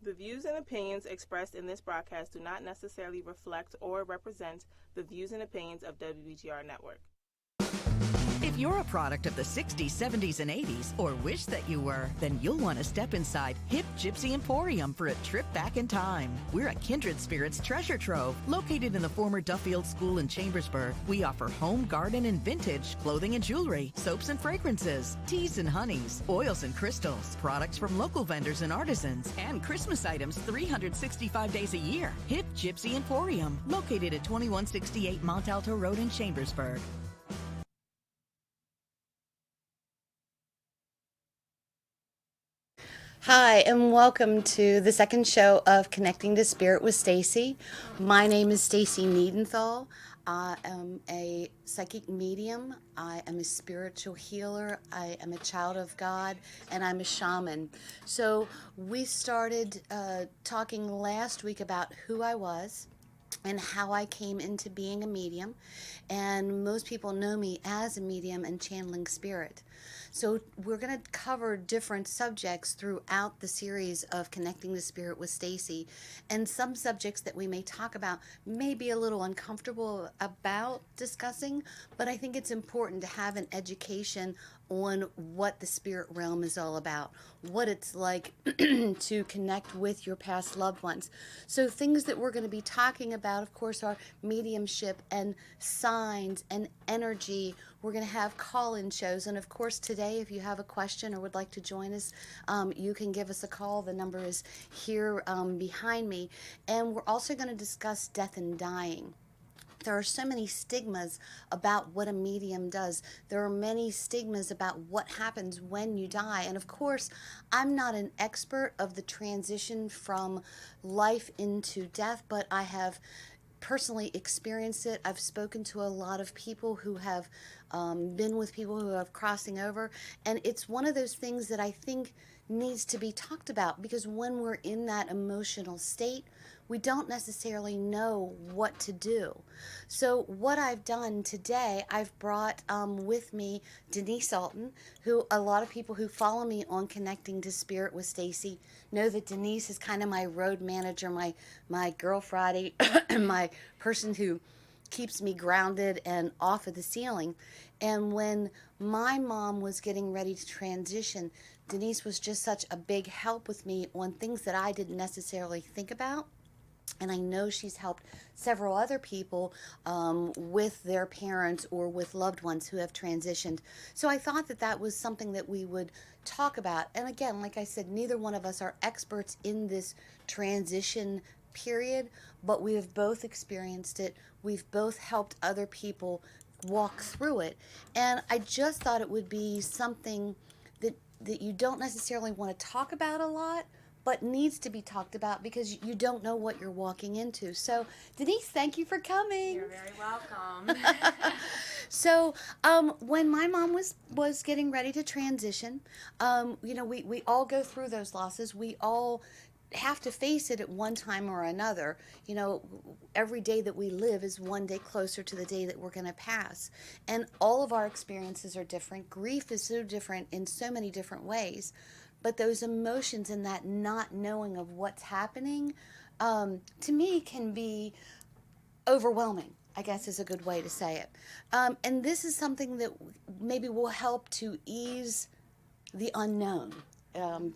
The views and opinions expressed in this broadcast do not necessarily reflect or represent the views and opinions of WBGR Network. If you're a product of the 60s, 70s, and 80s, or wish that you were, then you'll want to step inside Hip Gypsy Emporium for a trip back in time. We're a kindred spirits treasure trove located in the former Duffield School in Chambersburg. We offer home, garden, and vintage, clothing and jewelry, soaps and fragrances, teas and honeys, oils and crystals, products from local vendors and artisans, and Christmas items 365 days a year. Hip Gypsy Emporium, located at 2168 Mont Alto Road in Chambersburg. Hi, and welcome to the second show of Connecting to Spirit with Stacy. My name is Stacy Niedenthal. I am a psychic medium. I am a spiritual healer. I am a child of God, and I'm a shaman. So we started talking last week about who I was and how I came into being a medium. And most people know me as a medium and channeling spirit. So we're going to cover different subjects throughout the series of Connecting the Spirit with Stacy. And some subjects that we may talk about may be a little uncomfortable about discussing, but I think it's important to have an education on what the spirit realm is all about, what it's like to connect with your past loved ones. So things that we're going to be talking about, of course, are mediumship and signs and energy. We're going to have call-in shows. And of course, today, if you have a question or would like to join us, you can give us a call. The number is here behind me. And we're also going to discuss death and dying. There are so many stigmas about what a medium does. There are many stigmas about what happens when you die. And of course, I'm not an expert of the transition from life into death, but I have personally experienced it. I've spoken to a lot of people who have been with people who have crossing over. And it's one of those things that I think needs to be talked about, because when we're in that emotional state, we don't necessarily know what to do. So what I've done today, I've brought with me Denise Alton, who a lot of people who follow me on Connecting to Spirit with Stacy know that Denise is kind of my road manager, my girl Friday, my person who keeps me grounded and off of the ceiling. And when my mom was getting ready to transition, Denise was just such a big help with me on things that I didn't necessarily think about. And I know she's helped several other people with their parents or with loved ones who have transitioned. So I thought that that was something that we would talk about. And again, like I said, neither one of us are experts in this transition period, but we have both experienced it. We've both helped other people walk through it. And I just thought it would be something that you don't necessarily want to talk about a lot, but needs to be talked about because you don't know what you're walking into. So, Denise, thank you for coming. You're very welcome. So, when my mom was getting ready to transition, we all go through those losses. We all have to face it at one time or another. You know, every day that we live is one day closer to the day that we're going to pass. And all of our experiences are different. Grief is so different in so many different ways. But those emotions and that not knowing of what's happening, to me, can be overwhelming, I guess is a good way to say it. And this is something that maybe will help to ease the unknown,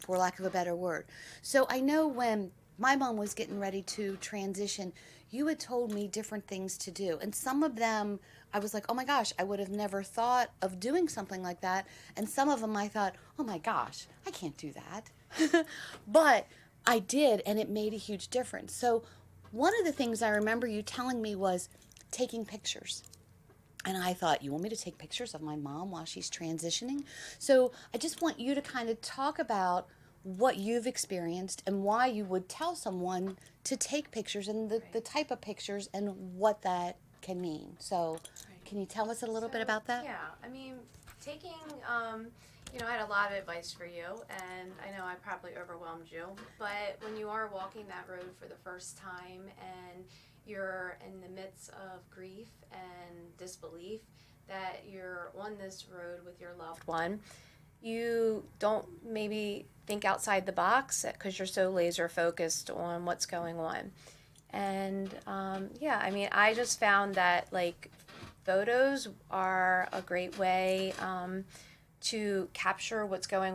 for lack of a better word. So I know when my mom was getting ready to transition, you had told me different things to do. And some of them, I was like, oh my gosh, I would have never thought of doing something like that. And some of them I thought, oh my gosh, I can't do that. But I did, and it made a huge difference. So one of the things I remember you telling me was taking pictures. And I thought, you want me to take pictures of my mom while she's transitioning? So I just want you to kind of talk about what you've experienced and why you would tell someone to take pictures and the type of pictures and what that can mean. So can you tell us a little bit about that? Yeah, I mean, taking, I had a lot of advice for you, and I know I probably overwhelmed you, but when you are walking that road for the first time and you're in the midst of grief and disbelief that you're on this road with your loved one, you don't maybe think outside the box because you're so laser focused on what's going on. And yeah, I mean, I just found that like photos are a great way to capture what's going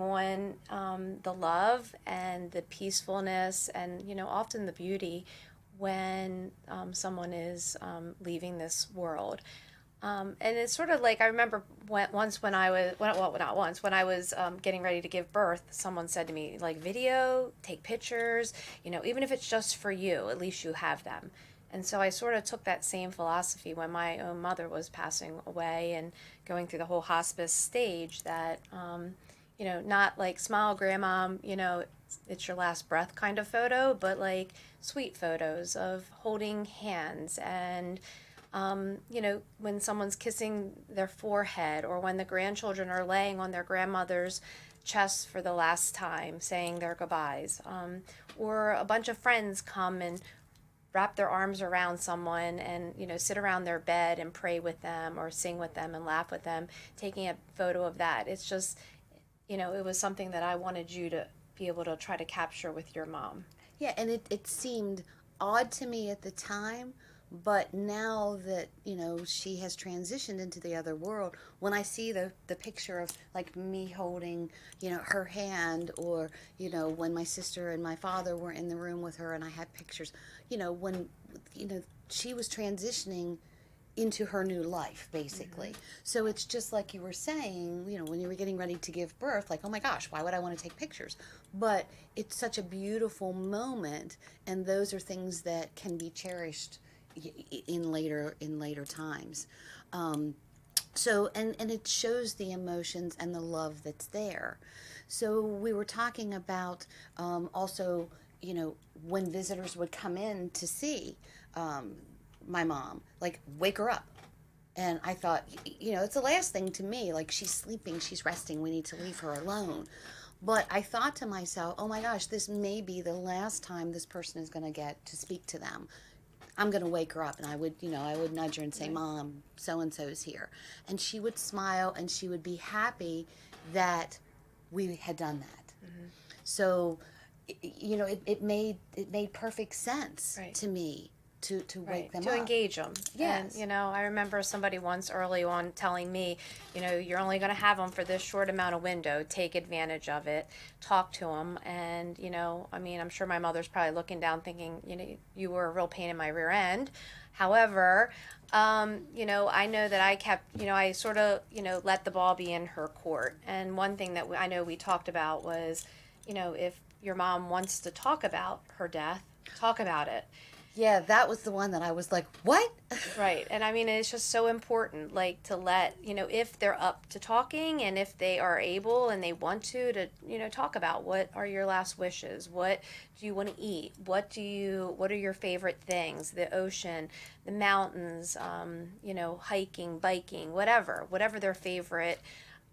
on, the love and the peacefulness, and often the beauty when someone is leaving this world. And it's sort of like I remember once when I was well, not once, when I was getting ready to give birth, someone said to me like, video, take pictures, even if it's just for you, at least you have them. And so I sort of took that same philosophy when my own mother was passing away and going through the whole hospice stage, that not like smile grandma, it's your last breath kind of photo, but like sweet photos of holding hands and when someone's kissing their forehead, or when the grandchildren are laying on their grandmother's chest for the last time, saying their goodbyes, or a bunch of friends come and wrap their arms around someone and sit around their bed and pray with them or sing with them and laugh with them, taking a photo of that. It's just it was something that I wanted you to be able to try to capture with your mom. Yeah, and it seemed odd to me at the time, but now that she has transitioned into the other world, when I see the picture of like me holding her hand, or when my sister and my father were in the room with her and I had pictures, when she was transitioning into her new life, basically. So it's just like you were saying, when you were getting ready to give birth, like, oh my gosh, why would I want to take pictures? But it's such a beautiful moment, and those are things that can be cherished in later times. So and it shows the emotions and the love that's there. So we were talking about also when visitors would come in to see my mom, like, wake her up. And I thought, it's the last thing to me, like, she's sleeping, she's resting, we need to leave her alone. But I thought to myself, oh my gosh, this may be the last time this person is going to get to speak to them. I'm going to wake her up. And I would nudge her and say, Mom, so-and-so's here. And she would smile and she would be happy that we had done that. Mm-hmm. So, it made perfect sense, right, to me to wake them up. To engage them. Yes. And, I remember somebody once early on telling me, you're only going to have them for this short amount of window. Take advantage of it. Talk to them. And, I'm sure my mother's probably looking down thinking, you were a real pain in my rear end. However, I know that I kept, I sort of, let the ball be in her court. And one thing that I know we talked about was, if your mom wants to talk about her death, talk about it. Yeah, that was the one that I was like, what? Right. And it's just so important, like, to let, if they're up to talking, and if they are able and they want to talk about what are your last wishes, what do you want to eat, what are your favorite things, the ocean, the mountains, hiking, biking, whatever their favorite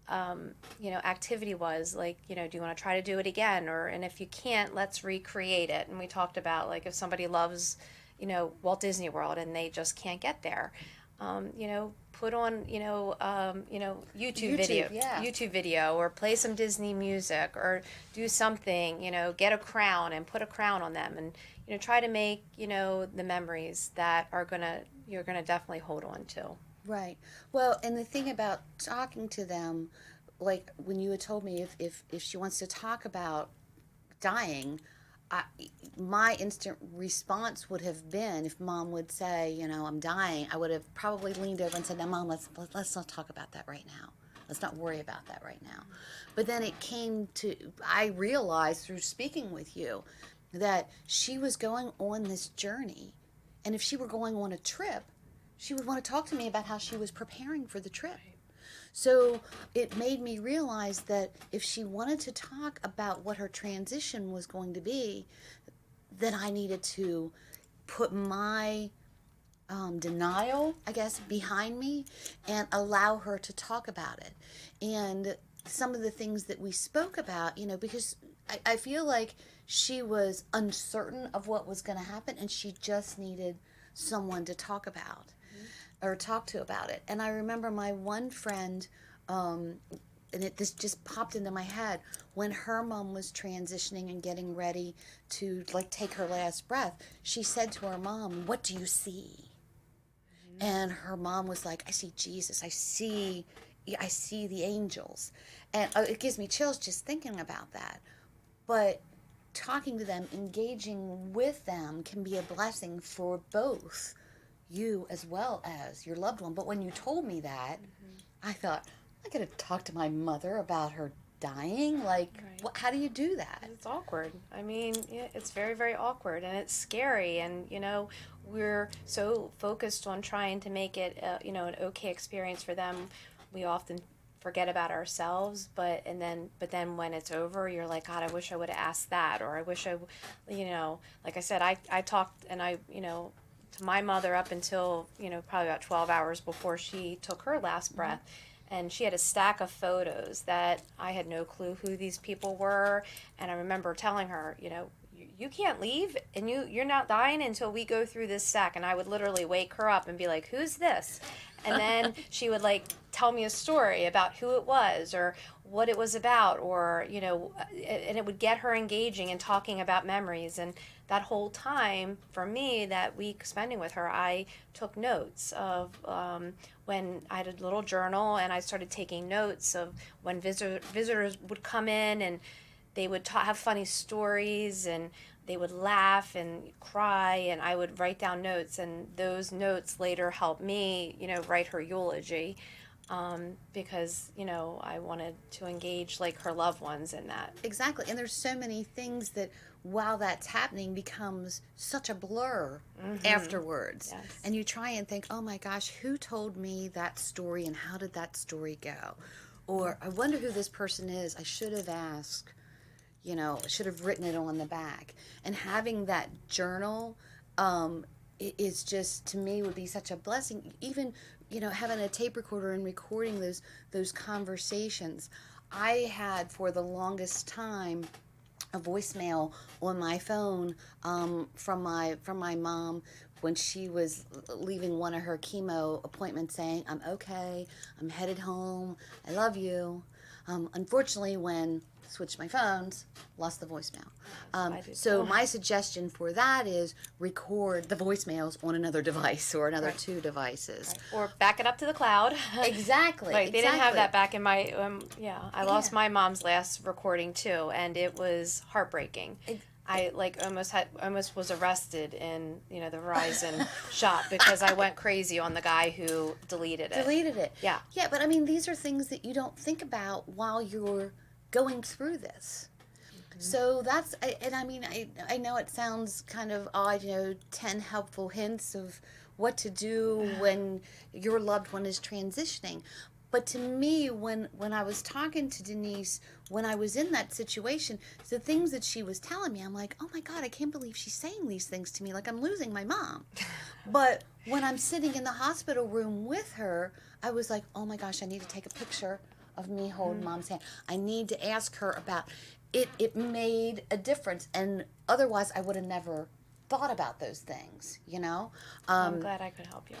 activity was, like, do you want to try to do it again? And if you can't, let's recreate it. And we talked about, like, if somebody loves, Walt Disney World and they just can't get there, put on, YouTube video, or play some Disney music, or do something, get a crown and put a crown on them, and, try to make, the memories that you're going to definitely hold on to. Right. Well, and the thing about talking to them, like when you had told me if she wants to talk about dying, my instant response would have been, if Mom would say, I'm dying, I would have probably leaned over and said, no, Mom, let's not talk about that right now. Let's not worry about that right now. But then I realized through speaking with you that she was going on this journey. And if she were going on a trip, she would want to talk to me about how she was preparing for the trip. So it made me realize that if she wanted to talk about what her transition was going to be, then I needed to put my denial, I guess, behind me and allow her to talk about it. And some of the things that we spoke about, because I feel like she was uncertain of what was going to happen, and she just needed someone to talk about. Or talk to about it. And I remember my one friend this just popped into my head when her mom was transitioning and getting ready to like take her last breath. She said to her mom, "What do you see?" And her mom was like, "I see Jesus. I see the angels." And it gives me chills just thinking about that. But talking to them, engaging with them can be a blessing for both you as well as your loved one. But when you told me that, I thought, I got to talk to my mother about her dying. Like, how do you do that? It's awkward. I mean, yeah, it's very, very awkward, and it's scary. And we're so focused on trying to make it, an okay experience for them. We often forget about ourselves. But then when it's over, you're like, God, I wish I would have asked that, or I wish like I said, I talked and to my mother up until probably about 12 hours before she took her last breath. And she had a stack of photos that I had no clue who these people were. And I remember telling her, you can't leave, and you're not dying until we go through this stack. And I would literally wake her up and be like, who's this? And then she would like tell me a story about who it was or what it was about, or, and it would get her engaging and talking about memories. And that whole time, for me, that week spending with her, I took notes of when I had a little journal, and I started taking notes of when visitors would come in, and they would have funny stories, and they would laugh and cry, and I would write down notes, and those notes later helped me, write her eulogy. Because I wanted to engage like her loved ones in that. Exactly. And there's so many things that while that's happening becomes such a blur afterwards. Yes. And you try and think, oh my gosh, who told me that story and how did that story go? Or I wonder who this person is. I should have asked, I should have written it on the back. And having that journal is just, to me, would be such a blessing. Even having a tape recorder and recording those conversations. I had, for the longest time, a voicemail on my phone from my mom when she was leaving one of her chemo appointments, saying, "I'm okay, I'm headed home, I love you." Unfortunately, when I switched my phones, lost the voicemail. So my suggestion for that is record the voicemails on another device or another two devices. Right. Or back it up to the cloud. Exactly. Right. They didn't have that back in my, I lost my mom's last recording too, and it was heartbreaking. I almost was arrested in the Verizon shop because I went crazy on the guy who deleted it. Yeah. Yeah, but I mean, these are things that you don't think about while you're going through this. So that's, I know it sounds kind of odd, 10 helpful hints of what to do when your loved one is transitioning. But to me, when I was talking to Denise, when I was in that situation, the things that she was telling me, I'm like, oh my God, I can't believe she's saying these things to me. Like, I'm losing my mom. But when I'm sitting in the hospital room with her, I was like, oh my gosh, I need to take a picture of me holding Mom's hand. I need to ask her about it. It made a difference. And otherwise, I would have never thought about those things, I'm glad I could help you.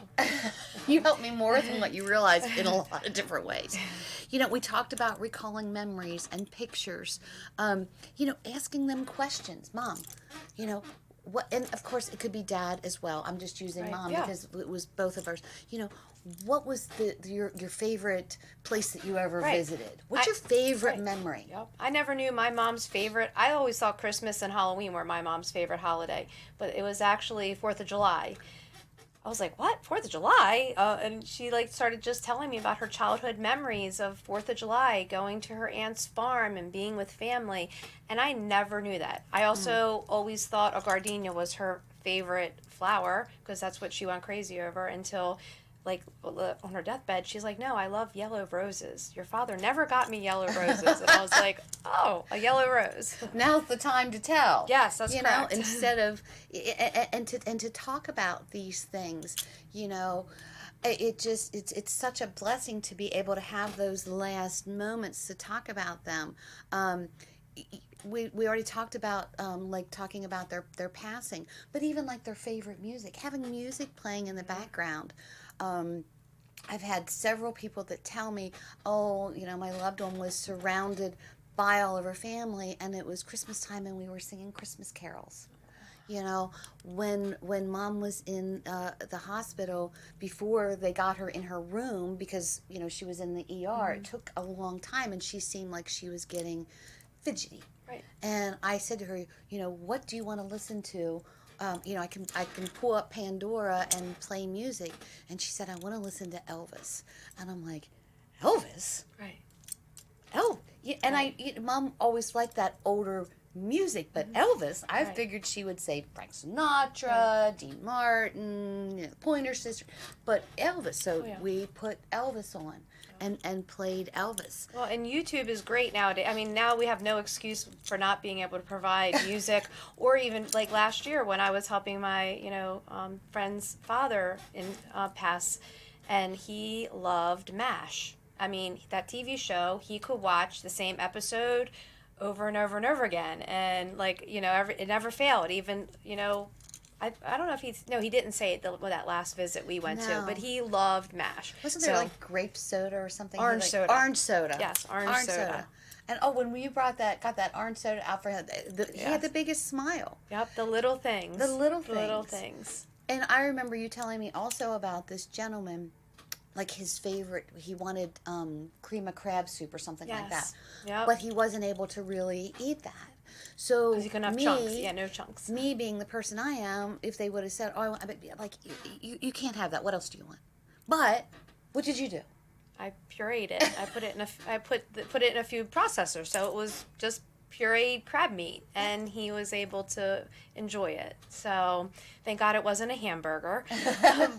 You helped me more than what you realize in a lot of different ways. We talked about recalling memories and pictures, asking them questions. Mom, what, and of course it could be Dad as well. I'm just using Mom because it was both of ours. What was your favorite place that you ever visited? What's your favorite memory? Yep. I never knew my mom's favorite. I always thought Christmas and Halloween were my mom's favorite holiday, but it was actually 4th of July. I was like, what? 4th of July? And she started just telling me about her childhood memories of 4th of July, going to her aunt's farm and being with family. And I never knew that. I also always thought a gardenia was her favorite flower because that's what she went crazy over until on her deathbed, she's like, no, I love yellow roses. Your father never got me yellow roses. And I was like, oh, a yellow rose. Now's the time to tell. Yes, that's correct. Instead of, and to talk about these things, it's such a blessing to be able to have those last moments to talk about them. We already talked about talking about their passing, but even their favorite music, having music playing in the background. I've had several people that tell me, oh, my loved one was surrounded by all of her family, and it was Christmas time, and we were singing Christmas carols. When Mom was in the hospital, before they got her in her room, because she was in the ER, it took a long time, and she seemed like she was getting fidgety. Right. And I said to her, what do you want to listen to? I can pull up Pandora and play music. And she said, I want to listen to Elvis. And I'm like, Elvis? Right. Oh, yeah. And Mom always liked that older music, but Elvis, I Right. figured she would say Frank Sinatra, Dean Martin, Pointer Sisters, but Elvis. So we put Elvis on and played Elvis. Well, and YouTube is great nowadays. I mean, now we have no excuse for not being able to provide music, or even like last year when I was helping my, friend's father pass, and he loved MASH. I mean, that TV show, he could watch the same episode over and over and over again, and it never failed. Even I don't know if he didn't say it that last visit we went to, but he loved MASH. Wasn't there like grape soda or something? Orange soda. Orange soda. Yes, orange soda. And when you got that orange soda out for him, he had the biggest smile. Yep, the little things. The little things. And I remember you telling me also about this gentleman, like his favorite, he wanted cream of crab soup or something like that. Yep. But he wasn't able to really eat that. So because you couldn't have chunks. Yeah, no chunks. Me being the person I am, if they would have said, "Oh, you can't have that. What else do you want?" But what did you do? I pureed it. I put it in a food processor, so it was just pureed crab meat, and he was able to enjoy it. So thank God it wasn't a hamburger,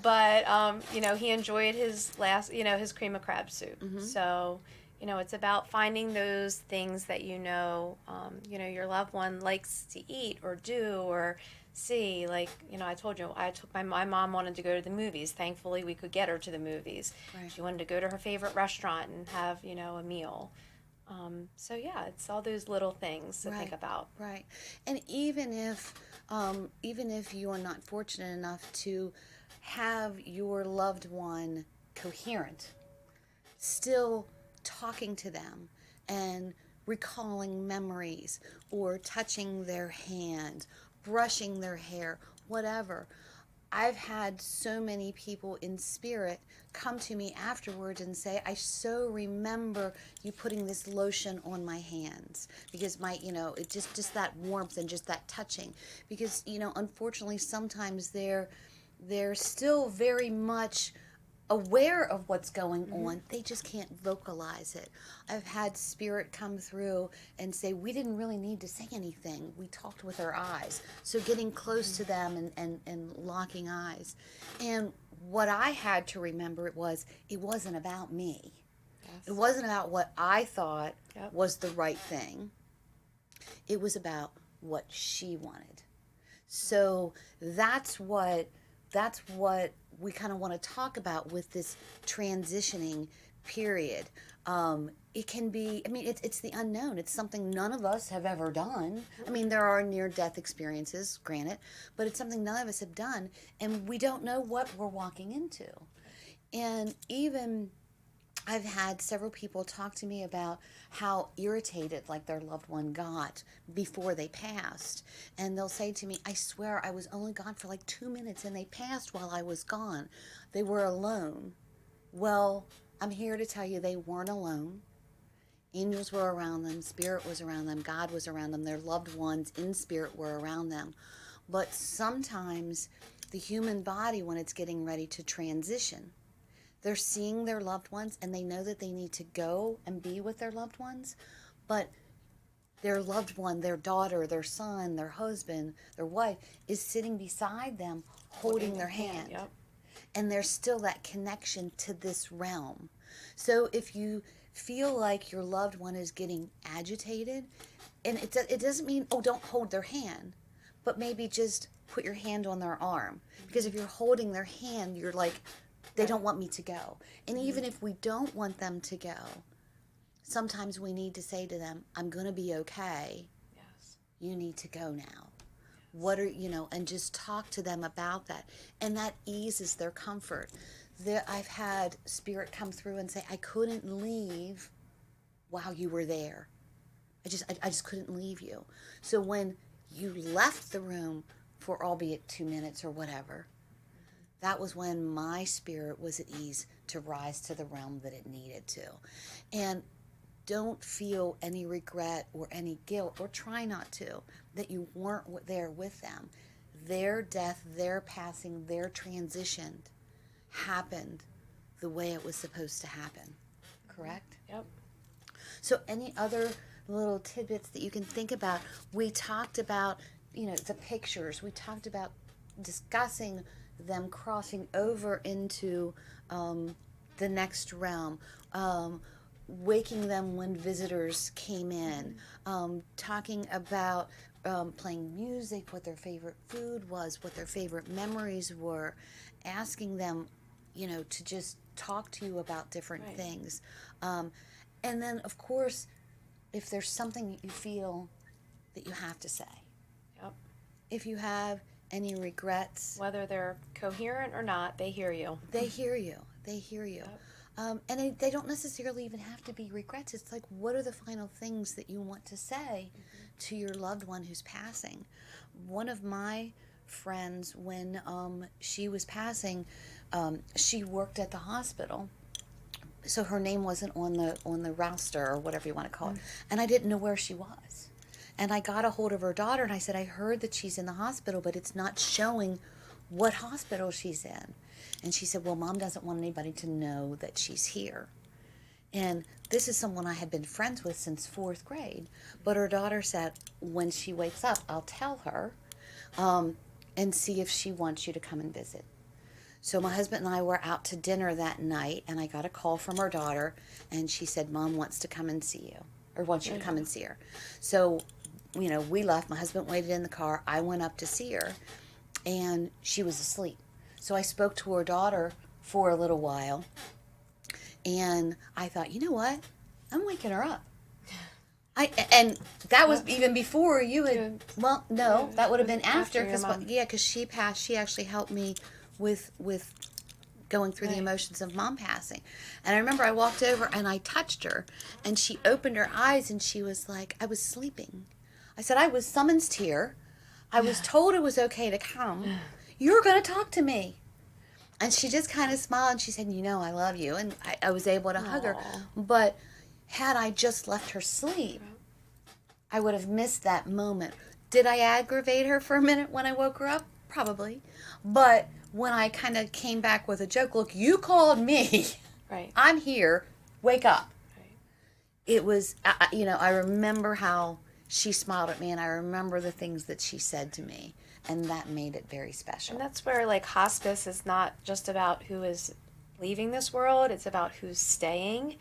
but he enjoyed his his cream of crab soup. Mm-hmm. So. It's about finding those things that your loved one likes to eat or do or see. Like, I told you, I took my mom wanted to go to the movies. Thankfully, we could get her to the movies. Right. She wanted to go to her favorite restaurant and have, a meal. It's all those little things to think about. Right. And even if you are not fortunate enough to have your loved one coherent, still talking to them and recalling memories or touching their hand, brushing their hair, whatever. I've had so many people in spirit come to me afterwards and say, I so remember you putting this lotion on my hands, because it just that warmth and just that touching, because unfortunately sometimes they're still very much aware of what's going on. They just can't vocalize it. I've had spirit come through and say, we didn't really need to say anything. We talked with our eyes. So getting close to them and locking eyes. And what I had to remember it wasn't about me. Yes. It wasn't about what I thought was the right thing. It was about what she wanted. So that's what we kind of want to talk about with this transitioning period. It can be, it's the unknown. It's something none of us have ever done. I mean, there are near-death experiences, granted, but it's something none of us have done, and we don't know what we're walking into. And even I've had several people talk to me about how irritated like their loved one got before they passed. And they'll say to me, I swear I was only gone for like 2 minutes and they passed while I was gone. They were alone. Well, I'm here to tell you they weren't alone. Angels were around them, spirit was around them, God was around them, their loved ones in spirit were around them. But sometimes the human body, when it's getting ready to transition, they're seeing their loved ones and they know that they need to go and be with their loved ones, but their loved one, their daughter, their son, their husband, their wife is sitting beside them holding their hand. Yep. And there's still that connection to this realm. So if you feel like your loved one is getting agitated, and it doesn't mean, don't hold their hand, but maybe just put your hand on their arm. Because if you're holding their hand, you're like, they don't want me to go. And even if we don't want them to go, sometimes we need to say to them, I'm going to be okay. Yes. You need to go now. What are, and just talk to them about that. And that eases their comfort. I've had spirit come through and say, I couldn't leave while you were there. I just couldn't leave you. So when you left the room for albeit 2 minutes or whatever, that was when my spirit was at ease to rise to the realm that it needed to. And don't feel any regret or any guilt, or try not to, that you weren't there with them. Their death, their passing, their transition happened the way it was supposed to happen. Correct? Yep. So any other little tidbits that you can think about? We talked about, the pictures. We talked about discussing them crossing over into the next realm, waking them when visitors came in, talking about playing music, what their favorite food was, what their favorite memories were, asking them, to just talk to you about different things. And then, of course, if there's something that you feel that you have to say. Yep. If you have any regrets. Whether they're coherent or not, they hear you. They hear you. They hear you. Yep. And they don't necessarily even have to be regrets. It's like, what are the final things that you want to say to your loved one who's passing? One of my friends, when she was passing, she worked at the hospital. So her name wasn't on the roster or whatever you want to call it. And I didn't know where she was. And I got a hold of her daughter and I said, I heard that she's in the hospital, but it's not showing what hospital she's in. And she said, well, Mom doesn't want anybody to know that she's here. And this is someone I had been friends with since 4th grade. But her daughter said, when she wakes up, I'll tell her and see if she wants you to come and visit. So my husband and I were out to dinner that night, and I got a call from her daughter, and she said, Mom wants to come and see you, or wants you to come and see her. So, we left. My husband waited in the car. I went up to see her, and she was asleep. So I spoke to her daughter for a little while, and I thought, you know what? I'm waking her up. And that was even before you had, well, no, that would have been after, because she passed. She actually helped me with going through the emotions of Mom passing. And I remember I walked over and I touched her, and she opened her eyes and she was like, I was sleeping. I said, I was summoned here. I was told it was okay to come. You're going to talk to me. And she just kind of smiled and she said, I love you. And I was able to hug her. But had I just left her sleep, I would have missed that moment. Did I aggravate her for a minute when I woke her up? Probably. But when I kind of came back with a joke, look, you called me. Right. I'm here. Wake up. Right. It was, I remember how she smiled at me, and I remember the things that she said to me, and that made it very special. And that's where, hospice is not just about who is leaving this world, it's about who's staying.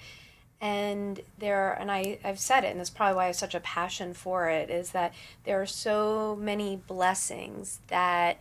And I've said it, and that's probably why I have such a passion for it, is that there are so many blessings that,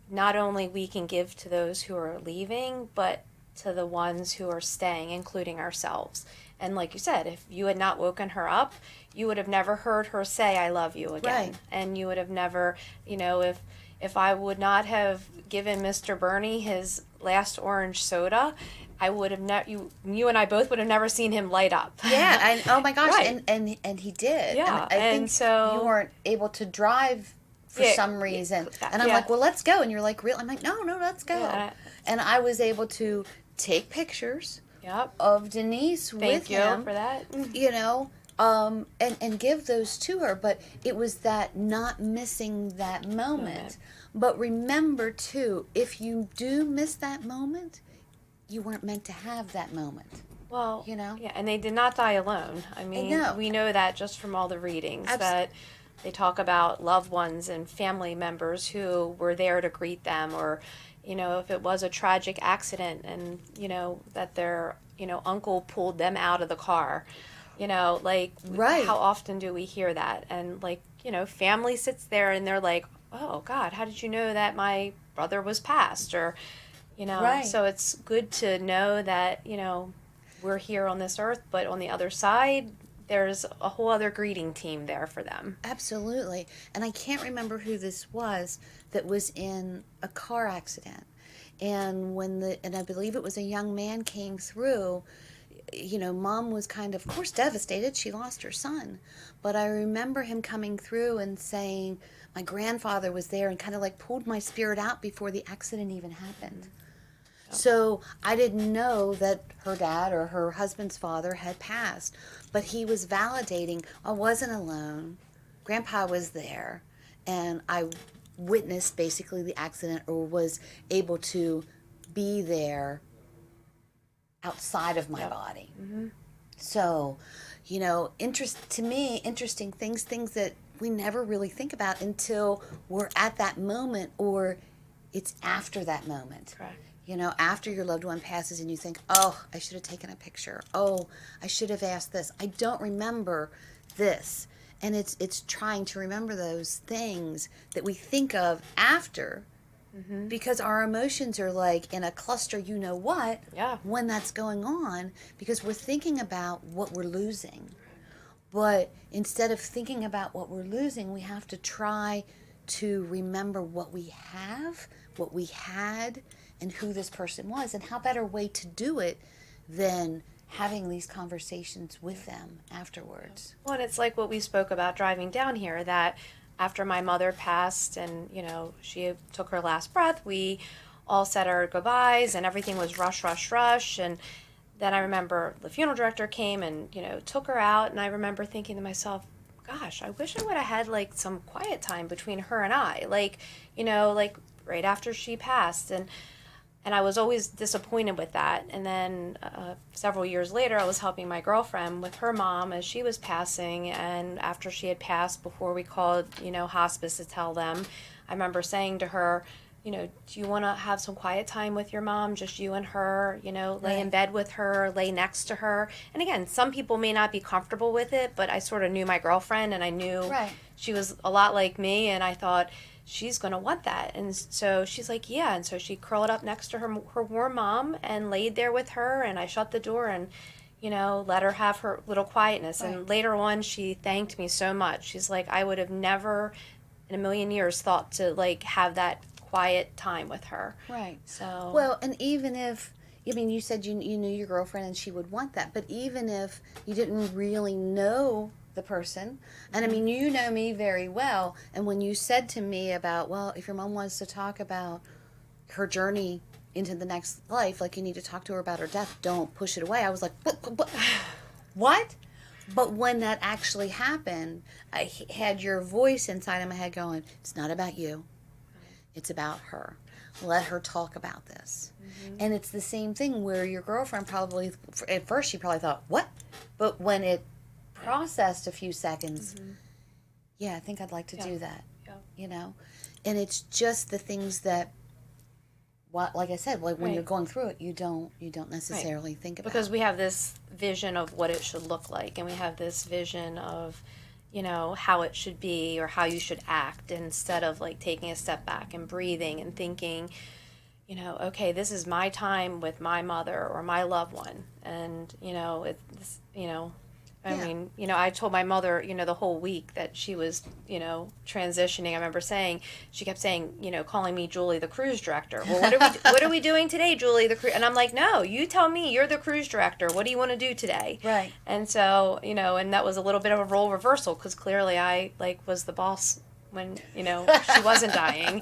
not only we can give to those who are leaving, but to the ones who are staying, including ourselves. And like you said, if you had not woken her up, you would have never heard her say, I love you again. Right. And you would have never, if I would not have given Mr. Bernie his last orange soda, I would have you and I both would have never seen him light up. Yeah, and oh my gosh, Right. and he did. Yeah, and I think so you weren't able to drive for some reason. And I'm like, well, let's go. And you're like, real? I'm like, no, let's go. Yeah. And I was able to take pictures Yep. of Denise with him. Thank you for that. And give those to her. But it was that not missing that moment. But remember, too, if you do miss that moment, you weren't meant to have that moment. Well, Yeah, and they did not die alone. I mean, know. we know that just from all the readings that they talk about loved ones and family members who were there to greet them, or, if it was a tragic accident and, that their, uncle pulled them out of the car, Right. how often do we hear that? And family sits there and they're like, oh God, how did you know that my brother was passed? Or, Right. so it's good to know that, we're here on this earth, but on the other side, there's a whole other greeting team there for them. Absolutely. And I can't remember who this was that was in a car accident. And and I believe it was a young man came through, Mom was kind of course, devastated. She lost her son. But I remember him coming through and saying, my grandfather was there, and kind of like pulled my spirit out before the accident even happened. So I didn't know that her dad or her husband's father had passed, but he was validating, I wasn't alone. Grandpa was there, and I witnessed basically the accident, or was able to be there outside of my body. Mm-hmm. So, interesting things that we never really think about until we're at that moment, or it's after that moment. Correct. After your loved one passes and you think, oh, I should have taken a picture. Oh, I should have asked this. I don't remember this. And it's trying to remember those things that we think of after, because our emotions are like in a cluster, when that's going on, because we're thinking about what we're losing. But instead of thinking about what we're losing, we have to try to remember what we have, what we had, and who this person was. And how better way to do it than having these conversations with them afterwards. Well, and it's like what we spoke about driving down here, that after my mother passed and, she took her last breath, we all said our goodbyes and everything was rush, rush, rush. And then I remember the funeral director came and, took her out. And I remember thinking to myself, gosh, I wish I would have had like some quiet time between her and I, like right after she passed. And I was always disappointed with that. And then several years later, I was helping my girlfriend with her mom as she was passing. And after she had passed, before we called, hospice to tell them, I remember saying to her, do you want to have some quiet time with your mom, just you and her, lay in bed with her, lay next to her. And again, some people may not be comfortable with it, but I sort of knew my girlfriend and I knew she was a lot like me. And I thought, she's going to want that. And so she's like, yeah. And so she curled up next to her warm mom and laid there with her. And I shut the door and, let her have her little quietness. Right. And later on, she thanked me so much. She's like, I would have never in a million years thought to like have that quiet time with her. Right. So. Well, and even if, you said you knew your girlfriend and she would want that, but even if you didn't really know the person, and you know me very well, and when you said to me about, well, if your mom wants to talk about her journey into the next life, like you need to talk to her about her death, don't push it away. I was like, what? But when that actually happened, I had your voice inside of my head going, it's not about you, it's about her. Let her talk about this. And it's the same thing where your girlfriend probably, at first she probably thought, what? But when it processed a few seconds, yeah, I think I'd like to do that. And it's just the things that, like I said, like when you're going through it, you don't necessarily think about. Because we have this vision of what it should look like, and we have this vision of how it should be or how you should act, instead of like taking a step back and breathing and thinking, okay, this is my time with my mother or my loved one. And I told my mother, the whole week that she was, transitioning. I remember she kept saying, calling me Julie, the cruise director. Well, what are we doing today, Julie, the cruise? And I'm like, no, you tell me, you're the cruise director. What do you want to do today? Right. And so, and that was a little bit of a role reversal, because clearly I was the boss when, she wasn't dying.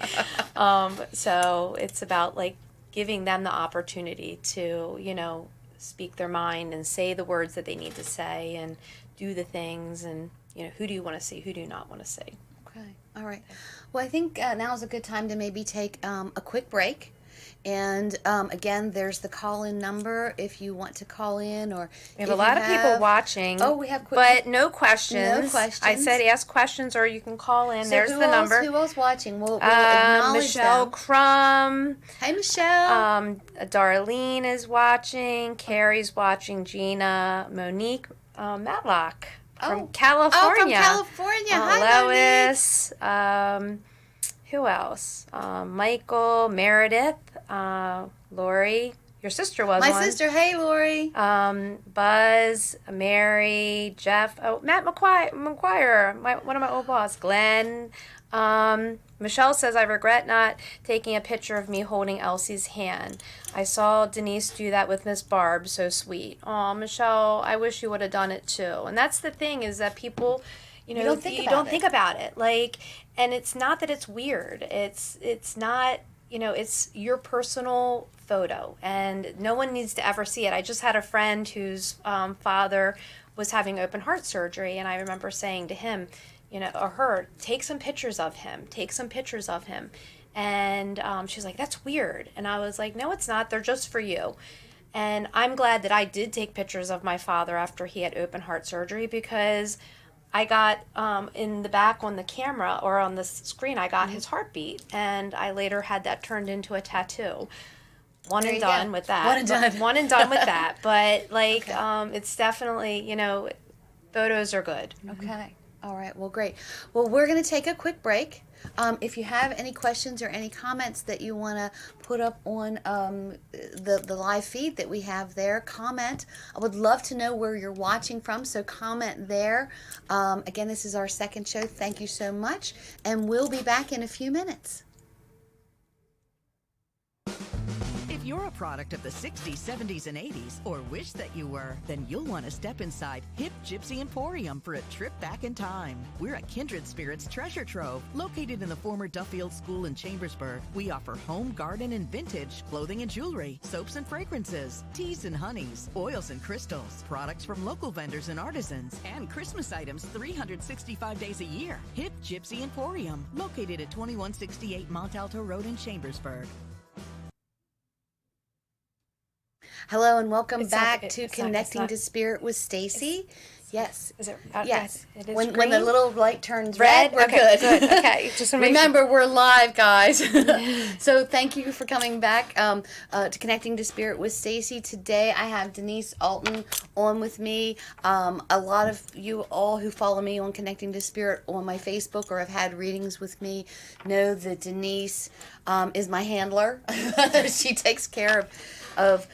So it's about like giving them the opportunity to, speak their mind and say the words that they need to say and do the things, and who do you want to see, who do you not want to see. Okay, all right. Well, I think now is a good time to maybe take a quick break, and again, there's the call-in number if you want to call in, or we have a lot of people watching. Oh, we have but no questions. No questions. I said ask questions or you can call in. So there's the number. Who else watching? We'll acknowledge Michelle them. Crum. Hi, Michelle. Darlene is watching. Carrie's watching. Gina. Monique Matlock from California. Oh, from California. Hi, Lois. Who else? Michael, Meredith, Lori. your sister was My one. sister, hey, Lori. Buzz, Mary, Jeff, Matt McGuire, one of my old boss, Glenn. Michelle says, I regret not taking a picture of me holding Elsie's hand. I saw Denise do that with Miss Barb. So sweet. Oh, Michelle, I wish you would have done it too. And that's the thing, is that people, you don't think about it. Like, and it's not that it's weird. It's not, it's your personal photo, and no one needs to ever see it. I just had a friend whose father was having open heart surgery, and I remember saying to him, or her, take some pictures of him. And she's like, that's weird. And I was like, no, it's not. They're just for you. And I'm glad that I did take pictures of my father after he had open heart surgery, because I got in the back on the camera, or on the screen, I got his heartbeat. And I later had that turned into a tattoo. One and done with that. One and done with that. But it's definitely, photos are good. Okay. All right. Well, great. Well, we're going to take a quick break. If you have any questions or any comments that you want to put up on the live feed that we have there, comment. I would love to know where you're watching from, so comment there. Again, this is our second show. Thank you so much, and we'll be back in a few minutes. If you're a product of the 60s, 70s, and 80s, or wish that you were, then you'll want to step inside Hip Gypsy Emporium for a trip back in time. We're a kindred spirits treasure trove located in the former Duffield School in Chambersburg. We offer home, garden, and vintage clothing and jewelry, soaps and fragrances, teas and honeys, oils and crystals, products from local vendors and artisans, and Christmas items 365 days a year. Hip Gypsy Emporium, located at 2168 Mont Alto Road in Chambersburg. Hello and welcome back to Connecting to Spirit with Stacy. Yes. Is it? Yes. It is when green? the little light turns red, we're okay, good. Okay. Just remember, we're live, guys. So thank you for coming back to Connecting to Spirit with Stacy. Today I have Denise Alton on with me. A lot of you all who follow me on Connecting to Spirit on my Facebook or have had readings with me know that Denise is my handler. She takes care of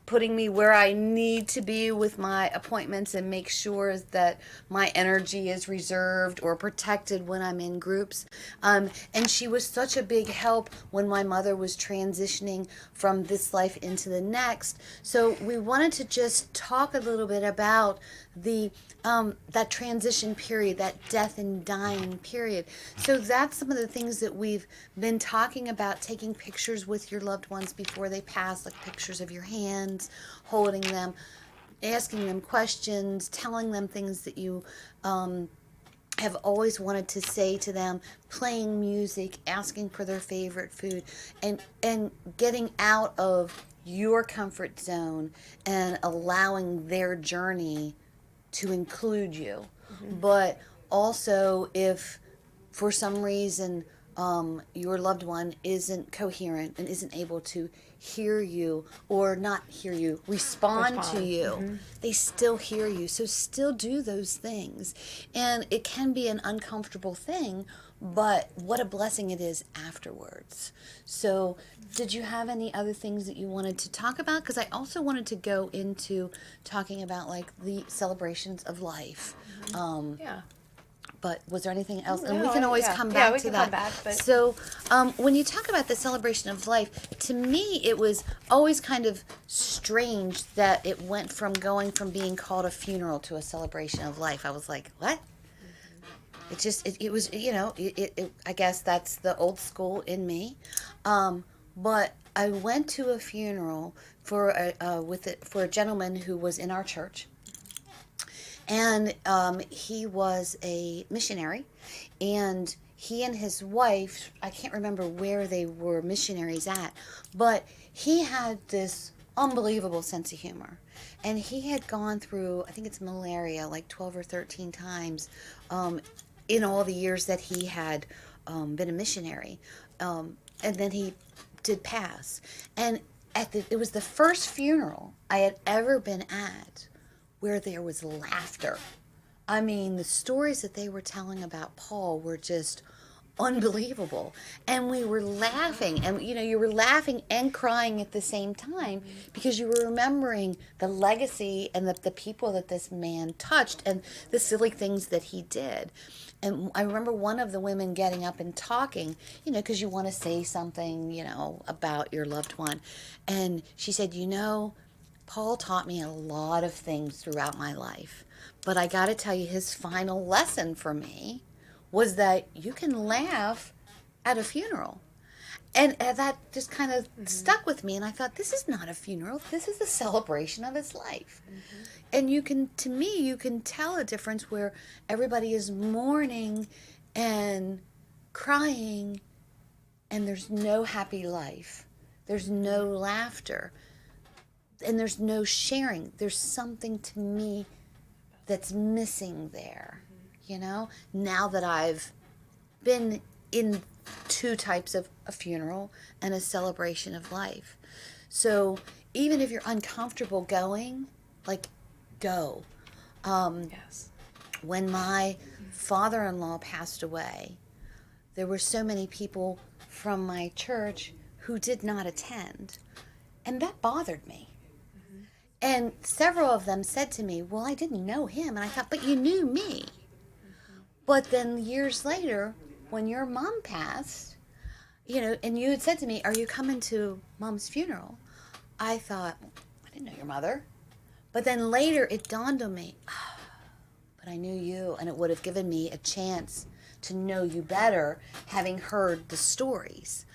putting me where I need to be with my appointments and make sure that my energy is reserved or protected when I'm in groups. And she was such a big help when my mother was transitioning from this life into the next. So we wanted to just talk a little bit about that transition period, that death and dying period. So that's some of the things that we've been talking about, taking pictures with your loved ones before they pass, like pictures of your hands, holding them, asking them questions, telling them things that you have always wanted to say to them, playing music, asking for their favorite food, and getting out of your comfort zone and allowing their journey to include you. Mm-hmm. But also, if for some reason your loved one isn't coherent and isn't able to hear you or not hear you, respond to you, mm-hmm. they still hear you. So still do those things. And it can be an uncomfortable thing, but what a blessing it is afterwards. So did you have any other things that you wanted to talk about? Because I also wanted to go into talking about like the celebrations of life. Yeah. But was there anything else? And we can always come back to that. Come back, but... So when you talk about the celebration of life, to me it was always kind of strange that it went from going from being called a funeral to a celebration of life. I was like, what? It just, it was, you know, I guess that's the old school in me. But I went to a funeral for a gentleman who was in our church. And he was a missionary, and he and his wife, I can't remember where they were missionaries at, but he had this unbelievable sense of humor. And he had gone through, I think it's malaria, like 12 or 13 times in all the years that he had been a missionary. And then he did pass. And it was the first funeral I had ever been at where there was laughter. I mean, the stories that they were telling about Paul were just unbelievable. And we were laughing, and you were laughing and crying at the same time because you were remembering the legacy and the people that this man touched and the silly things that he did. And I remember one of the women getting up and talking, because you want to say something, about your loved one. And she said, Paul taught me a lot of things throughout my life, but I got to tell you, his final lesson for me was that you can laugh at a funeral. And that just kind of stuck with me. And I thought, this is not a funeral. This is a celebration of his life. And you can tell a difference where everybody is mourning and crying, and there's no happy life. There's no laughter. And there's no sharing. There's something to me that's missing there. Now that I've been in two types of a funeral and a celebration of life. So even if you're uncomfortable going, go. Yes. When my father-in-law passed away, there were so many people from my church who did not attend. And that bothered me. And several of them said to me, well, I didn't know him. And I thought, but you knew me. But then years later, when your mom passed, and you had said to me, are you coming to Mom's funeral? I thought, I didn't know your mother. But then later it dawned on me, but I knew you, and it would have given me a chance to know you better, having heard the stories.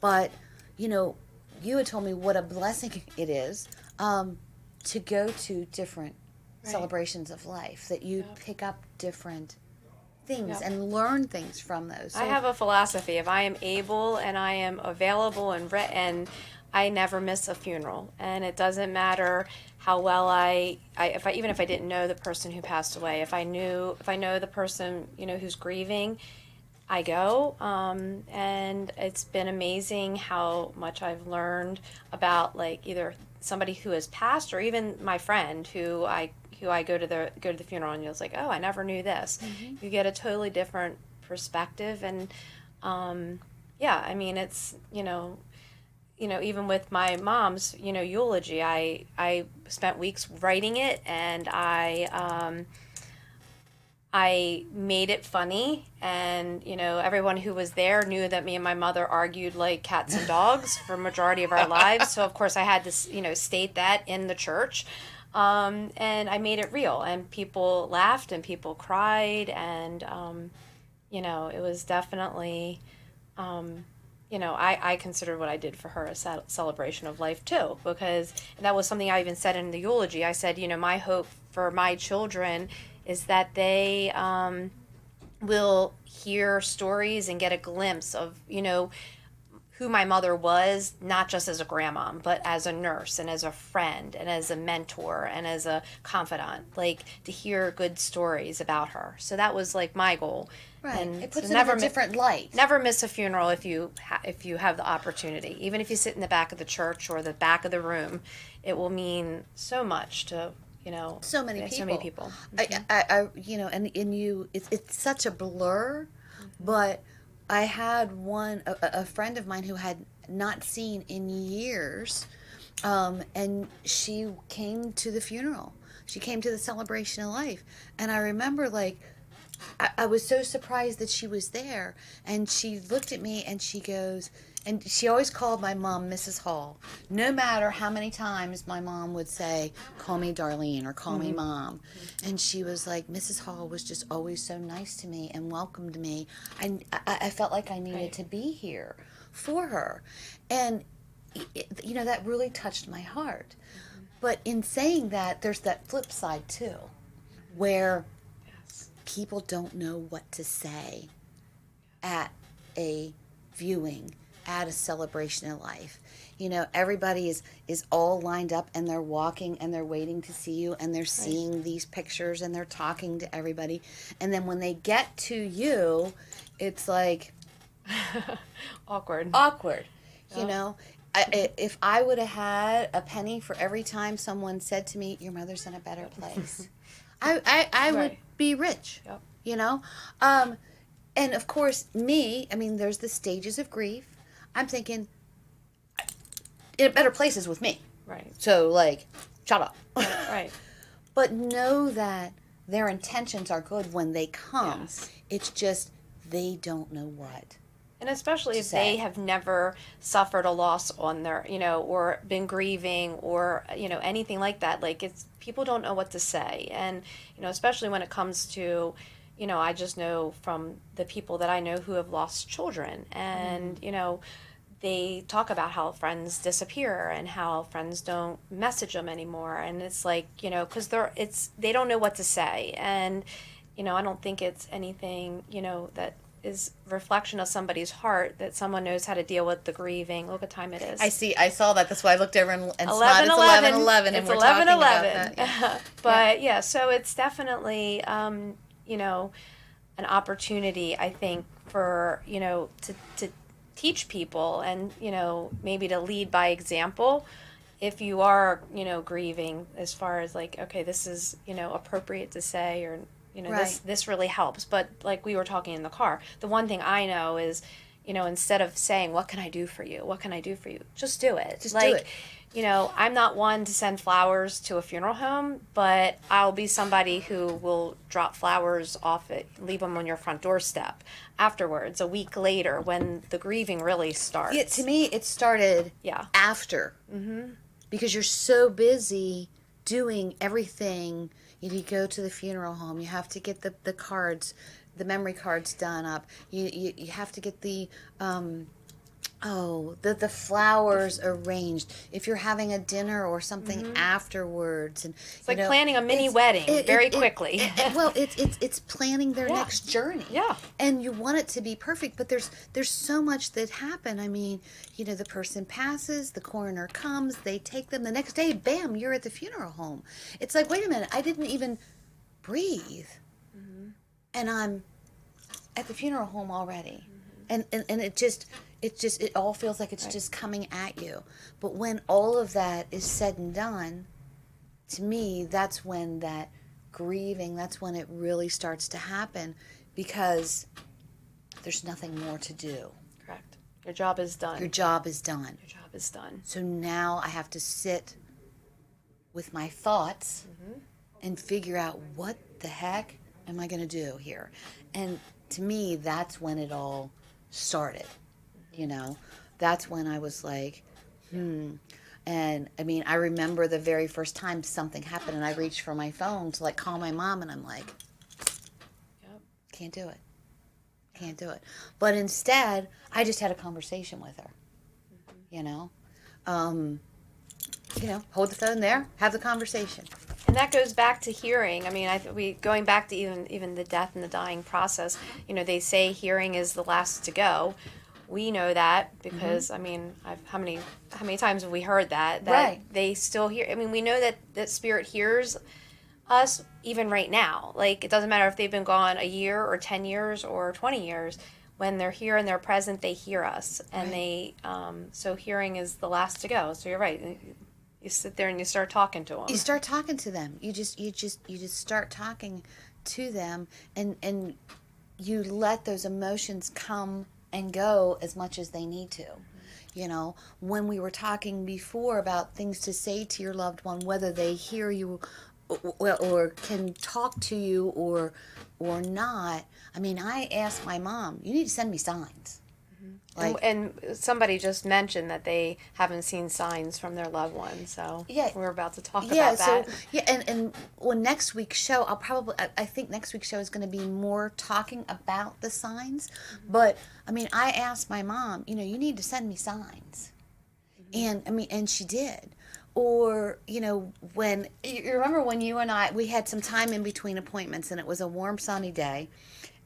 But, you had told me what a blessing it is to go to different celebrations of life, that you pick up different things and learn things from those. So I have a philosophy: if I am able and I am available and I never miss a funeral, and it doesn't matter how well even if I didn't know the person who passed away, if I know the person who's grieving, I go, and it's been amazing how much I've learned about either somebody who has passed or even my friend who I go to the funeral, and it's like, oh, I never knew this. You get a totally different perspective, and it's even with my mom's eulogy, I spent weeks writing it, and I made it funny, and everyone who was there knew that me and my mother argued like cats and dogs for a majority of our lives. So of course I had to state that in the church. And I made it real, and people laughed and people cried, and it was definitely I considered what I did for her a celebration of life too, because that was something I even said in the eulogy. I said, my hope for my children is that they will hear stories and get a glimpse of who my mother was, not just as a grandma, but as a nurse and as a friend and as a mentor and as a confidant, to hear good stories about her. So that was my goal. Right. And it puts it in a different light. Never miss a funeral if you have the opportunity. Even if you sit in the back of the church or the back of the room, it will mean so much to so many people. So many people. It's such a blur, but I had a friend of mine who had not seen in years, and she came to the funeral. She came to the celebration of life. And I remember I was so surprised that she was there, and she looked at me and she goes, and she always called my mom Mrs. Hall. No matter how many times my mom would say, call me Darlene or call me Mom. And she was like, Mrs. Hall was just always so nice to me and welcomed me. I felt like I needed to be here for her. And, that really touched my heart. But in saying that, there's that flip side too, where people don't know what to say at a viewing, at a celebration of life. Everybody is all lined up, and they're walking and they're waiting to see you, and they're seeing these pictures and they're talking to everybody. And then when they get to you, it's awkward. If I would have had a penny for every time someone said to me, your mother's in a better place, I would be rich. Yep. And of course, there's the stages of grief. I'm thinking, in better places with me. Right. So, like, shut up. Right. But know that their intentions are good when they come. Yes. It's just they don't know what. And especially if say. they have never suffered a loss on their, or been grieving or, anything like that. Like, people don't know what to say. And, especially when it comes to, I just know from the people that I know who have lost children. And, they talk about how friends disappear and how friends don't message them anymore. And it's like, because they don't know what to say. And, I don't think it's anything, that is reflection of somebody's heart, that someone knows how to deal with the grieving. Look what time it is. I saw that. That's why I looked over and smiled. It's 11:11, and it's we're 11:11. talking about that. Yeah. But yeah, so it's definitely, an opportunity, I think, for, to teach people and, maybe to lead by example if you are, grieving, as far as like, okay, this is, appropriate to say, or, Right. this really helps. But like we were talking in the car, the one thing I know is, instead of saying, what can I do for you? What can I do for you? Just do it. Just do it. I'm not one to send flowers to a funeral home, but I'll be somebody who will drop flowers off it, leave them on your front doorstep afterwards, a week later, when the grieving really starts. Yeah, to me, it started after. Mm-hmm. Because you're so busy doing everything. You go to the funeral home. You have to get the cards, the memory cards done up. You have to get the the flowers arranged. If you're having a dinner or something afterwards, and it's like planning a mini wedding very quickly. It's planning their next journey. Yeah. And you want it to be perfect, but there's so much that happened. I mean, the person passes, the coroner comes, they take them, the next day, bam, you're at the funeral home. It's like, wait a minute, I didn't even breathe. Mm-hmm. And I'm at the funeral home already. Mm-hmm. And it all feels like it's just coming at you. But when all of that is said and done, to me, that's when that grieving, that's when it really starts to happen, because there's nothing more to do. Correct. Your job is done. Your job is done. Your job is done. So now I have to sit with my thoughts and figure out, what the heck am I going to do here? And to me, that's when it all started. That's when I was like, And I mean, I remember the very first time something happened and I reached for my phone to like call my mom, and I'm like, can't do it. But instead, I just had a conversation with her, hold the phone there, have the conversation. And that goes back to hearing. I mean, going back to even the death and the dying process, they say hearing is the last to go. We know that because, I mean, how many times have we heard that right. They still hear? I mean, we know that spirit hears us even right now. Like, it doesn't matter if they've been gone a year or 10 years or 20 years. When they're here and they're present, they hear us. And right. So hearing is the last to go. So you're right. You sit there and you start talking to them. You start talking to them. You just start talking to them, and you let those emotions come and go as much as they need to. When we were talking before about things to say to your loved one, whether they hear you or can talk to you or not. I mean, I asked my mom, you need to send me signs. And somebody just mentioned that they haven't seen signs from their loved ones, so we're about to talk about that. And on next week's show, I think next week's show is going to be more talking about the signs. Mm-hmm. But I mean, I asked my mom, you need to send me signs, and she did. Or, when you remember when you and we had some time in between appointments, and it was a warm, sunny day.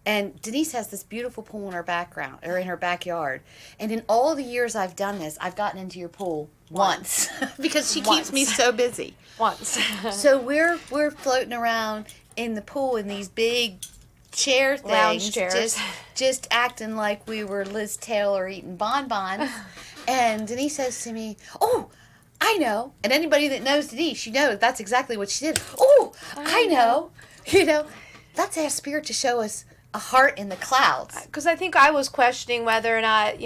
And Denise has this beautiful pool in her backyard. And in all the years I've done this, I've gotten into your pool once because she keeps me so busy. Once. So we're floating around in the pool in these big chair things, lounge chairs, just acting like we were Liz Taylor eating bonbons. And Denise says to me, "Oh, I know." And anybody that knows Denise, that's exactly what she did. "Oh, I know." Let's ask Spirit to show us a heart in the clouds. Because I think I was questioning whether or not,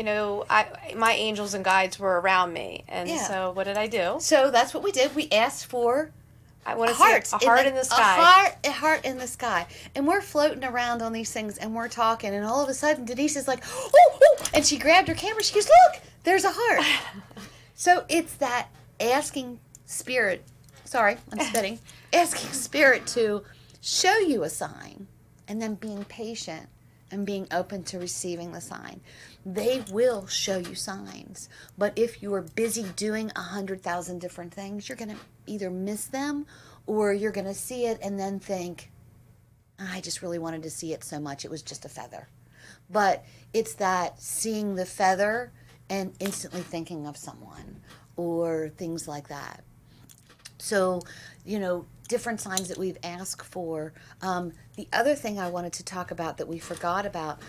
my angels and guides were around me. And so what did I do? So that's what we did. We asked for I want to see a heart in the sky. A heart in the sky. And we're floating around on these things, and we're talking, and all of a sudden Denise is like, oh, and she grabbed her camera. She goes, look, there's a heart. So it's that asking spirit, sorry, I'm spitting, asking spirit to show you a sign, and then being patient and being open to receiving the sign. They will show you signs. But if you are busy doing 100,000 different things, you're going to either miss them, or you're going to see it and then think, I just really wanted to see it so much, it was just a feather. But it's that seeing the feather and instantly thinking of someone or things like that. So, different signs that we've asked for. The other thing I wanted to talk about that we forgot about,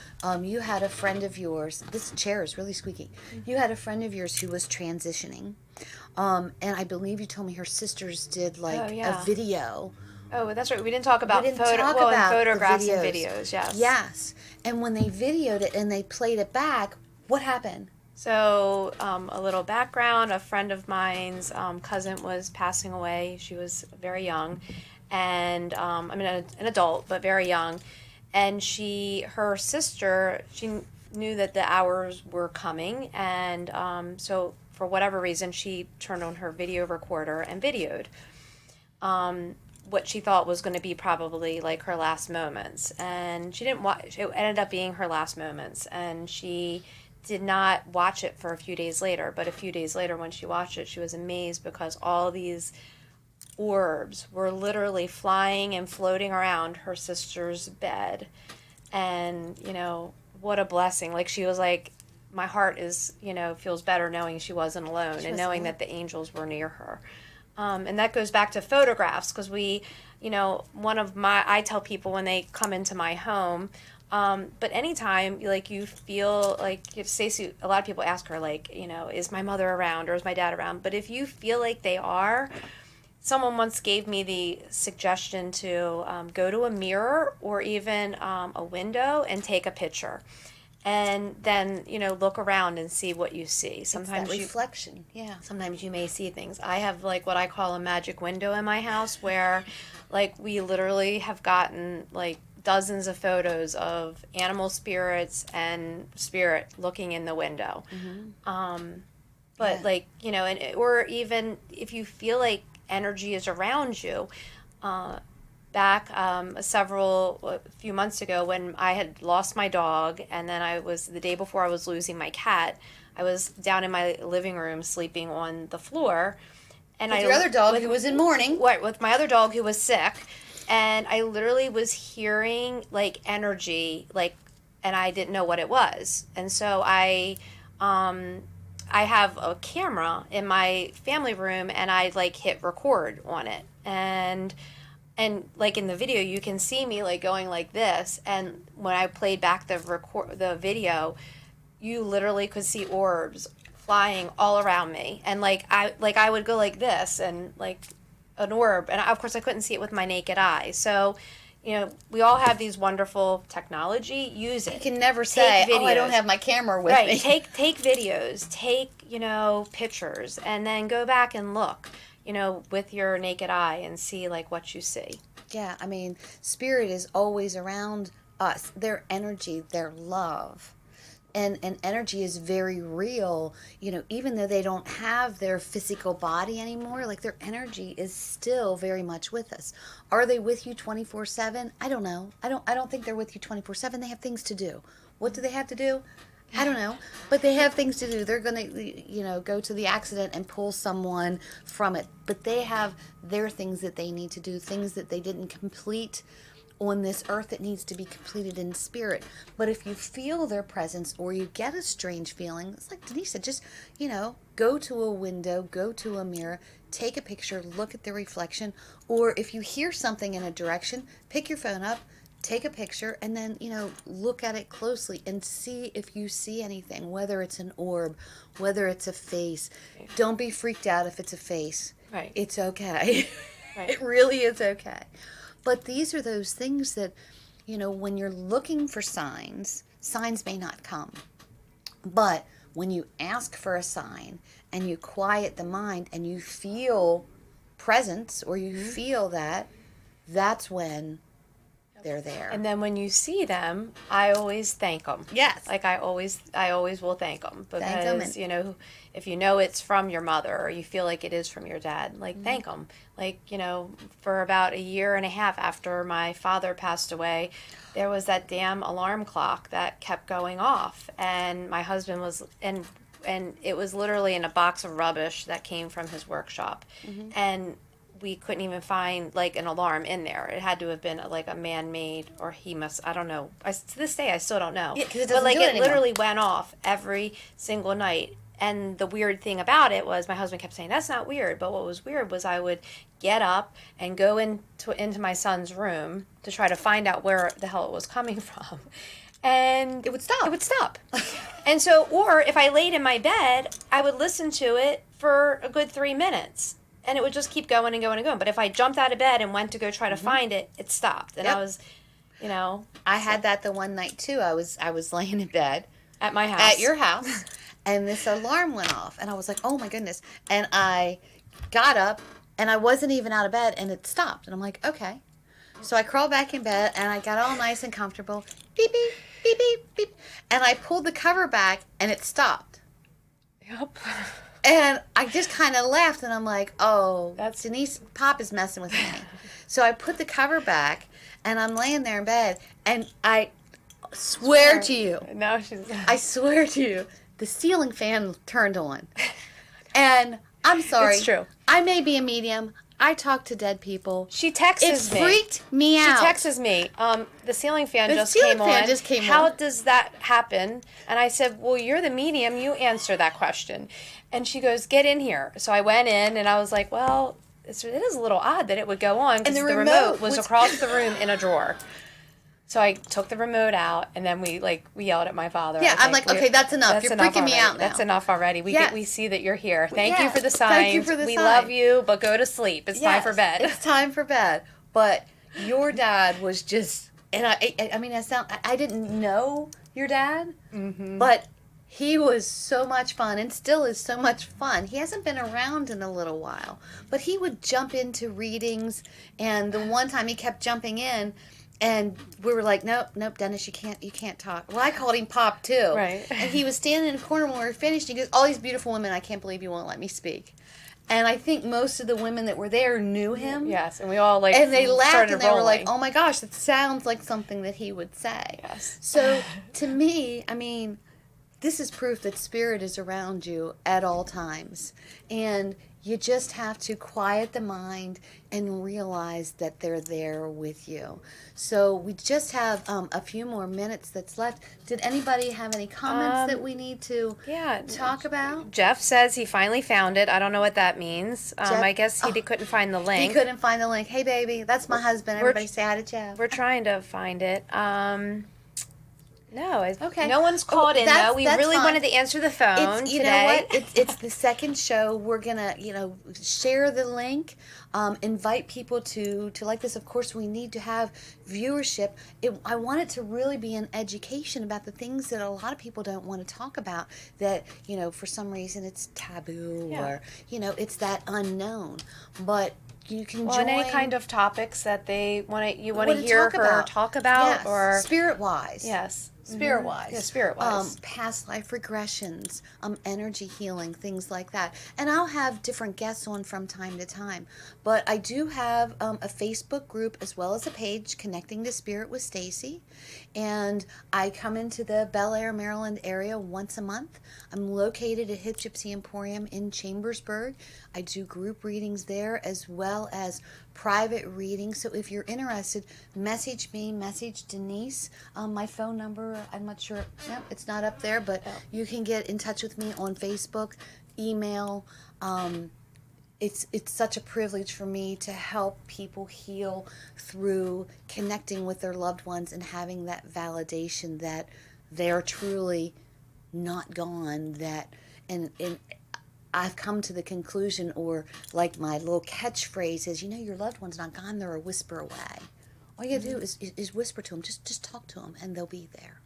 you had a friend of yours, this chair is really squeaky. You had a friend of yours who was transitioning, and I believe you told me her sisters did a video. Oh, that's right. We didn't talk about photographs and videos, yes. Yes. And when they videoed it and they played it back, what happened? So, a little background, a friend of mine's cousin was passing away. She was very young, and an adult, but very young. And her sister, she knew that the hours were coming, and so for whatever reason, she turned on her video recorder and videoed what she thought was going to be probably like her last moments. And she didn't watch, it ended up being her last moments, and she did not watch it for a few days later, but a few days later when she watched it, she was amazed because all these orbs were literally flying and floating around her sister's bed. And, what a blessing. Like, she was like, my heart is, feels better knowing she wasn't alone and knowing that the angels were near her. And that goes back to photographs, because I tell people when they come into my home, but anytime you feel like, if Stacey, a lot of people ask her is my mother around or is my dad around? But if you feel like they are, someone once gave me the suggestion to go to a mirror or even a window and take a picture. And then, look around and see what you see. Sometimes it's that reflection, yeah. Sometimes you may see things. I have what I call a magic window in my house where we literally have gotten dozens of photos of animal spirits and spirit looking in the window. Mm-hmm. Or even if you feel like energy is around you, back a few months ago when I had lost my dog, and then the day before I was losing my cat, I was down in my living room sleeping on the floor. And with your other dog who was in mourning. Right, with my other dog who was sick. And I literally was hearing energy, and I didn't know what it was. And so I have a camera in my family room, and I hit record on it. And in the video, you can see me going like this. And when I played back the video, you literally could see orbs flying all around me. And I would go like this, and an orb, and of course I couldn't see it with my naked eye. So, we all have these wonderful technology. Use it. You can never say, I don't have my camera with me. Take videos, take pictures, and then go back and look, with your naked eye and see what you see. Yeah, spirit is always around us. Their energy, their love. And energy is very real, even though they don't have their physical body anymore, their energy is still very much with us. Are they with you 24/7? I don't know. I don't think they're with you 24/7. They have things to do. What do they have to do? I don't know, but they have things to do. They're going to, go to the accident and pull someone from it, but they have their things that they need to do, things that they didn't complete on this earth that needs to be completed in spirit. But if you feel their presence or you get a strange feeling, it's like Denise said, just, go to a window, go to a mirror, take a picture, look at the reflection, or if you hear something in a direction, pick your phone up, take a picture, and then, look at it closely and see if you see anything, whether it's an orb, whether it's a face. Don't be freaked out if it's a face. Right. It's okay. Right. It really is okay. But these are those things that when you're looking for signs, signs may not come. But when you ask for a sign and you quiet the mind and you feel presence or you feel that's when they're there. And then when you see them, I always thank them. Yes. Like I always will thank them because, Thank 'em if you know it's from your mother or you feel like it is from your dad, like thank them. Like, for about a year and a half after my father passed away, there was that damn alarm clock that kept going off. And my husband was, and it was literally in a box of rubbish that came from his workshop. And we couldn't even find like an alarm in there. It had to have been like a man-made, or I don't know. To this day, I still don't know. Yeah, 'cause it but doesn't like do it it anymore. literally went off every single night. And the weird thing about it was my husband kept saying, that's not weird. But what was weird was I would get up and go into my son's room to try to find out where the hell it was coming from. And It would stop. It would stop. And so, or if I laid in my bed, I would listen to it for a good 3 minutes. And it would just keep going and going and going. But if I jumped out of bed and went to go try to find it, it stopped. And Yep. I was, I had that the one night too. I was laying in bed at my house. at your house, and this alarm went off, and I was like, "Oh my goodness!" And I got up, and I wasn't even out of bed, and it stopped, and I'm like, "Okay." So I crawled back in bed, and I got all nice and comfortable. Beep beep beep beep beep, and I pulled the cover back, and it stopped. Yep. And I just kind of laughed, and I'm like, "Oh, That's- Denise, Pop is messing with me." So I put the cover back, and I'm laying there in bed, and I swear to you, No, she's I swear to you, the ceiling fan turned on. And I'm sorry. It's true. I may be a medium. I talk to dead people. She texts It me. freaked me out. She texts me. The ceiling fan The just ceiling came fan on. just came How on. does that happen? And I said, well, you're the medium. You answer that question. And she goes, get in here. So I went in, and I was like, well, it is a little odd that it would go on because And the the remote remote was was- across the room in a drawer. So I took the remote out, and then we yelled at my father. Yeah, I I'm think. like, okay, that's enough. You're freaking me already. out now. That's enough already. Yes. We see that you're here. Thank you Yeah, for the signs. thank you for the we sign. love you, but go to sleep. It's time for Yes, bed. It's time for bed. But your dad was just, and I mean, I didn't know your dad, but he was so much fun and still is so much fun. He hasn't been around in a little while, but he would jump into readings, and the one time he kept jumping in, and we were like, nope, Dennis, you can't talk. Well, I called him Pop too. Right. And he was standing in a corner when we were finished. And he goes, all these beautiful women, I can't believe you won't let me speak. And I think most of the women that were there knew him. Yes, and we all like And they laughed started and they were like, rolling. oh my gosh, that sounds like something that he would say. Yes. So to me, I mean, this is proof that spirit is around you at all times. And you just have to quiet the mind and realize that they're there with you. So we just have a few more minutes that's left. Did anybody have any comments that we need to talk about? Jeff says he finally found it. I don't know what that means. Jeff- I guess he couldn't find the He link. couldn't find the link. Hey, baby, that's my husband. we're- Everybody say hi to Jeff. We're trying to find it. No, Okay. no one's called in that's- though. We that's really fine. wanted to answer the phone It's, you today. know what? It's the second show. We're gonna, share the link, invite people to like this. Of course, we need to have viewership. I want it to really be an education about the things that a lot of people don't want to talk about. That for some reason it's taboo or it's that unknown. But you can Well, join. and any kind of topics that you want to wanna hear her talk about, Yes, or spirit-wise. yes, Spirit-wise. Yeah, spirit-wise. Past life regressions, energy healing, things like that. And I'll have different guests on from time to time. But I do have a Facebook group as well as a page, Connecting to Spirit with Stacy. And I come into the Bel Air, Maryland area once a month. I'm located at Hip Gypsy Emporium in Chambersburg. I do group readings there as well as private readings. So if you're interested, message me, message Denise. My phone number, I'm not sure, it's not up there, but you can get in touch with me on Facebook, email. It's such a privilege for me to help people heal through connecting with their loved ones and having that validation that they're truly not gone, and I've come to the conclusion, or like my little catchphrase is, your loved one's not gone, they're a whisper away. All you gotta do is whisper to them. Just talk to them, and they'll be there.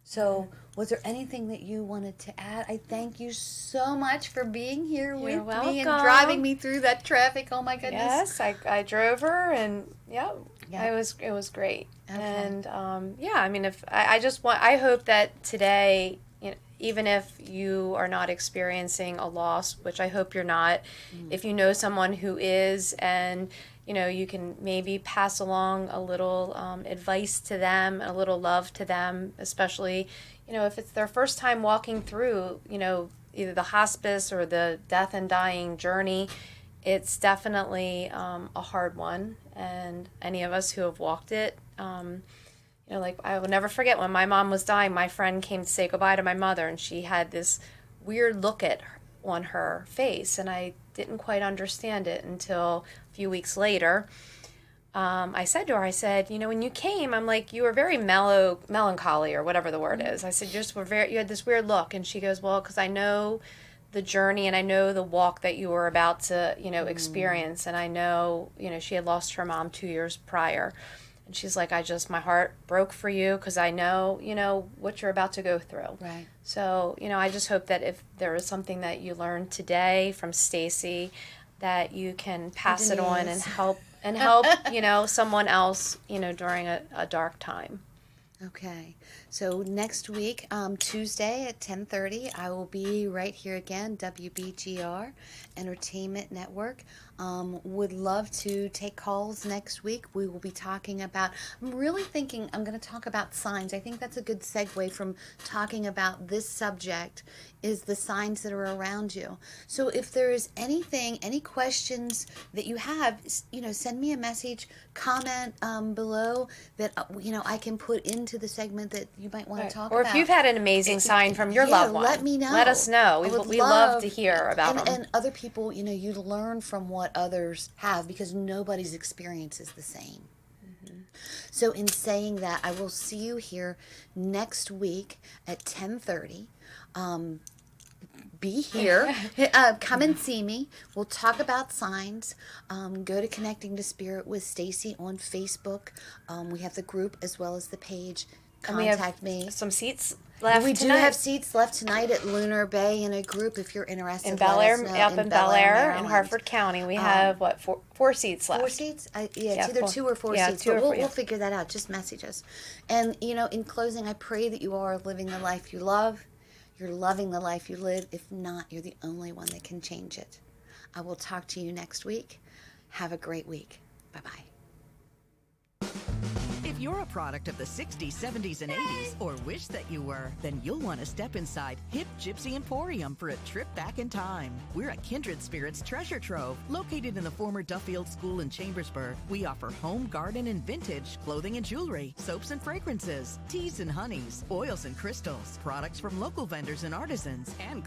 So, was there anything that you wanted to add? I thank you so much for being here with me and driving me through that traffic. Oh my goodness! Yes, I drove her, and Yeah. it was great. Okay. And I mean, if I hope that today, even if you are not experiencing a loss, which I hope you're not, if you know someone who is, and you can maybe pass along a little advice to them, a little love to them, especially, if it's their first time walking through, either the hospice or the death and dying journey. It's definitely a hard one, and any of us who have walked it, like I will never forget when my mom was dying, my friend came to say goodbye to my mother, and she had this weird look on her face, and I didn't quite understand it until a few weeks later. I said to her, I said, when you came, I'm like, you were very melancholy, or whatever the word is. I said, you had this weird look. And she goes, well, because I know the journey, and I know the walk that you were about to, experience. And I know, she had lost her mom 2 years prior. And she's like, my heart broke for you, because I know, what you're about to go through. Right. So, I just hope that if there is something that you learned today from Stacy, that you can pass it on and help someone else, during a dark time. Okay. So next week, Tuesday at 10:30, I will be right here again, WBGR Entertainment Network. Would love to take calls next week. We will be talking about, I'm really thinking I'm going to talk about signs. I think that's a good segue from talking about this subject, is the signs that are around you. So if there is anything, any questions that you have, send me a message, comment below that, I can put into the segment that you might want to talk about. Or if you've had an amazing sign from your loved one, let me know. Let us know. We love to hear about them. And other people, you learn from what others have, because nobody's experience is the same. So in saying that, I will see you here next week at 10:30. Be here. Come and see me. We'll talk about signs. Go to Connecting to Spirit with Stacy on Facebook. We have the group as well as the page. Contact me. Some seats left We tonight. do have seats left tonight at Lunar Bay in a group if you're interested. In Bel Air, up in Bel Air, in Harford County. We have, four seats left. 4 seats? It's either 2 or 4 seats. But we'll figure that out. Just message us. And, in closing, I pray that you are living the life you love. You're loving the life you live. If not, you're the only one that can change it. I will talk to you next week. Have a great week. Bye-bye. If you're a product of the 60s, 70s, and 80s, or wish that you were, then you'll want to step inside Hip Gypsy Emporium for a trip back in time. We're a kindred spirits treasure trove. Located in the former Duffield School in Chambersburg, we offer home, garden, and vintage, clothing and jewelry, soaps and fragrances, teas and honeys, oils and crystals, products from local vendors and artisans, and